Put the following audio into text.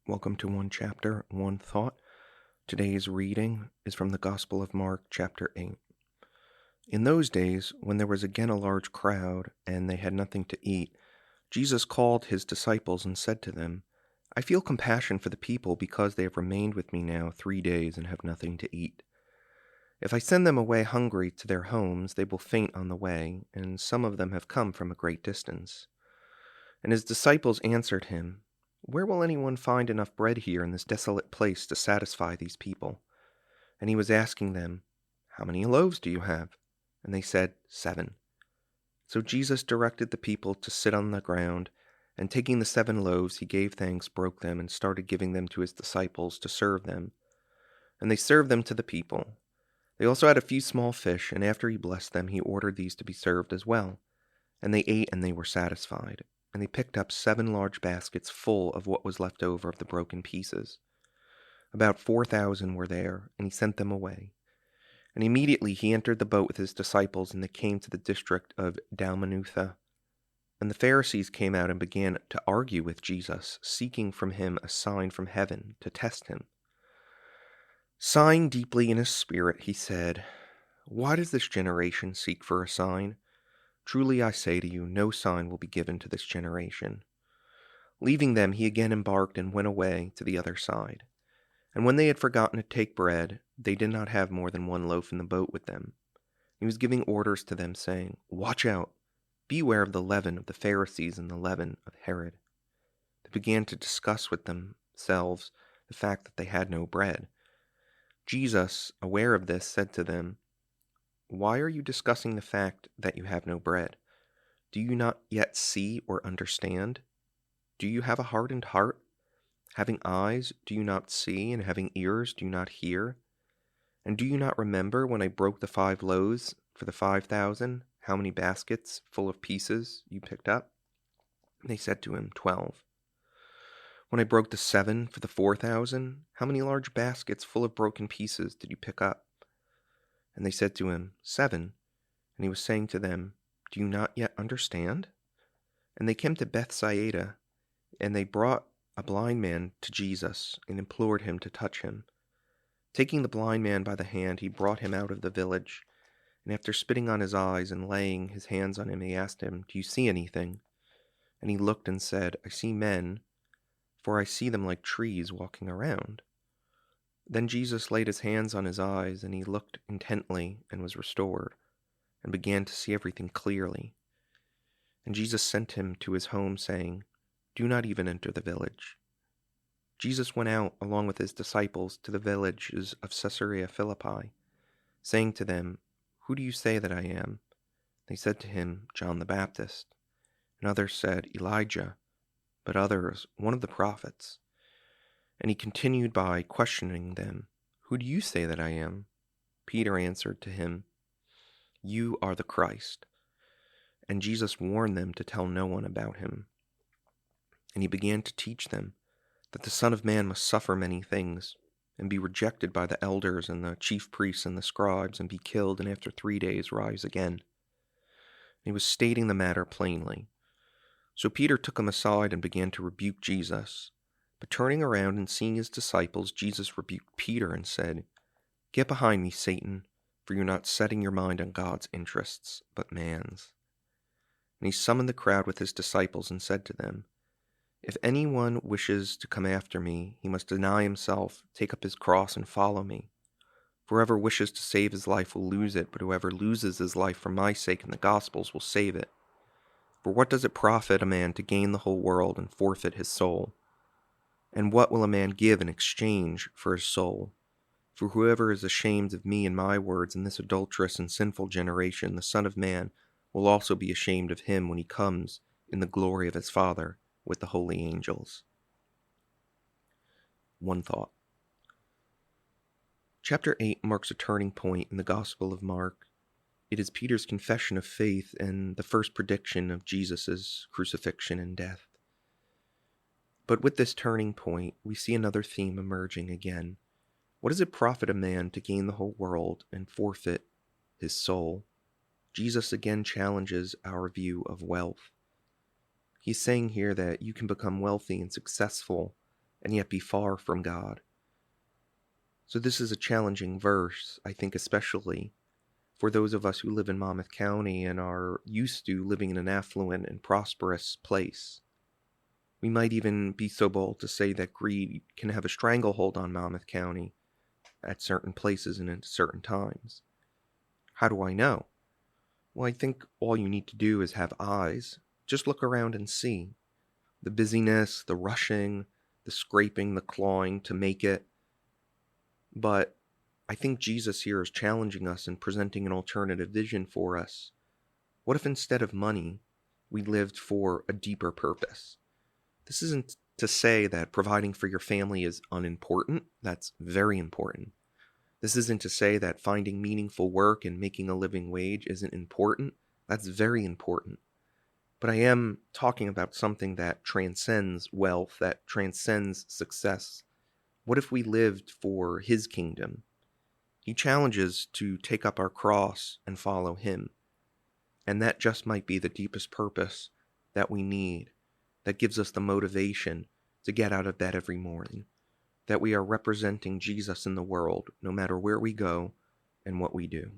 Welcome to One Chapter, One Thought. Today's reading is from the Gospel of Mark, chapter 8. In those days, when there was again a large crowd, and they had nothing to eat, Jesus called his disciples and said to them, I feel compassion for the people because they have remained with me now 3 days and have nothing to eat. If I send them away hungry to their homes, they will faint on the way, and some of them have come from a great distance. And his disciples answered him, Where will anyone find enough bread here in this desolate place to satisfy these people? And he was asking them, How many loaves do you have? And they said, 7. So Jesus directed the people to sit on the ground, and taking the 7 loaves, he gave thanks, broke them, and started giving them to his disciples to serve them. And they served them to the people. They also had a few small fish, and after he blessed them, he ordered these to be served as well. And they ate and they were satisfied. And they picked up 7 large baskets full of what was left over of the broken pieces. About 4,000 were there, and he sent them away. And immediately he entered the boat with his disciples, and they came to the district of Dalmanutha. And the Pharisees came out and began to argue with Jesus, seeking from him a sign from heaven to test him. Sighing deeply in his spirit, he said, Why does this generation seek for a sign? Truly I say to you, no sign will be given to this generation. Leaving them, he again embarked and went away to the other side. And when they had forgotten to take bread, they did not have more than 1 loaf in the boat with them. He was giving orders to them, saying, Watch out! Beware of the leaven of the Pharisees and the leaven of Herod. They began to discuss with themselves the fact that they had no bread. Jesus, aware of this, said to them, Why are you discussing the fact that you have no bread? Do you not yet see or understand? Do you have a hardened heart? Having eyes, do you not see? And having ears, do you not hear? And do you not remember when I broke the 5 loaves for the 5,000, how many baskets full of pieces you picked up? They said to him, 12. When I broke the 7 for the 4,000, how many large baskets full of broken pieces did you pick up? And they said to him, 7. And he was saying to them, Do you not yet understand? And they came to Bethsaida, and they brought a blind man to Jesus and implored him to touch him. Taking the blind man by the hand, he brought him out of the village, and after spitting on his eyes and laying his hands on him, he asked him, Do you see anything? And he looked and said, I see men, for I see them like trees walking around. Then Jesus laid his hands on his eyes, and he looked intently and was restored, and began to see everything clearly. And Jesus sent him to his home, saying, Do not even enter the village. Jesus went out along with his disciples to the villages of Caesarea Philippi, saying to them, Who do you say that I am? They said to him, John the Baptist. And others said, Elijah, but others, one of the prophets. And he continued by questioning them, Who do you say that I am? Peter answered to him, You are the Christ. And Jesus warned them to tell no one about him. And he began to teach them that the Son of Man must suffer many things, and be rejected by the elders and the chief priests and the scribes, and be killed, and after 3 days rise again. And he was stating the matter plainly. So Peter took him aside and began to rebuke Jesus. But turning around and seeing his disciples, Jesus rebuked Peter and said, Get behind me, Satan, for you're not setting your mind on God's interests, but man's. And he summoned the crowd with his disciples and said to them, If anyone wishes to come after me, he must deny himself, take up his cross, and follow me. For whoever wishes to save his life will lose it, but whoever loses his life for my sake and the gospel's will save it. For what does it profit a man to gain the whole world and forfeit his soul? And what will a man give in exchange for his soul? For whoever is ashamed of me and my words in this adulterous and sinful generation, the Son of Man will also be ashamed of him when he comes in the glory of his Father with the holy angels. One thought. Chapter 8 marks a turning point in the Gospel of Mark. It is Peter's confession of faith and the first prediction of Jesus' crucifixion and death. But with this turning point, we see another theme emerging again. What does it profit a man to gain the whole world and forfeit his soul? Jesus again challenges our view of wealth. He's saying here that you can become wealthy and successful and yet be far from God. So this is a challenging verse, I think, especially for those of us who live in Monmouth County and are used to living in an affluent and prosperous place. We might even be so bold to say that greed can have a stranglehold on Monmouth County at certain places and at certain times. How do I know? Well, I think all you need to do is have eyes. Just look around and see. The busyness, the rushing, the scraping, the clawing to make it. But I think Jesus here is challenging us and presenting an alternative vision for us. What if instead of money, we lived for a deeper purpose? This isn't to say that providing for your family is unimportant. That's very important. This isn't to say that finding meaningful work and making a living wage isn't important. That's very important. But I am talking about something that transcends wealth, that transcends success. What if we lived for His kingdom? He challenges to take up our cross and follow Him. And that just might be the deepest purpose that we need, that gives us the motivation to get out of bed every morning, that we are representing Jesus in the world no matter where we go and what we do.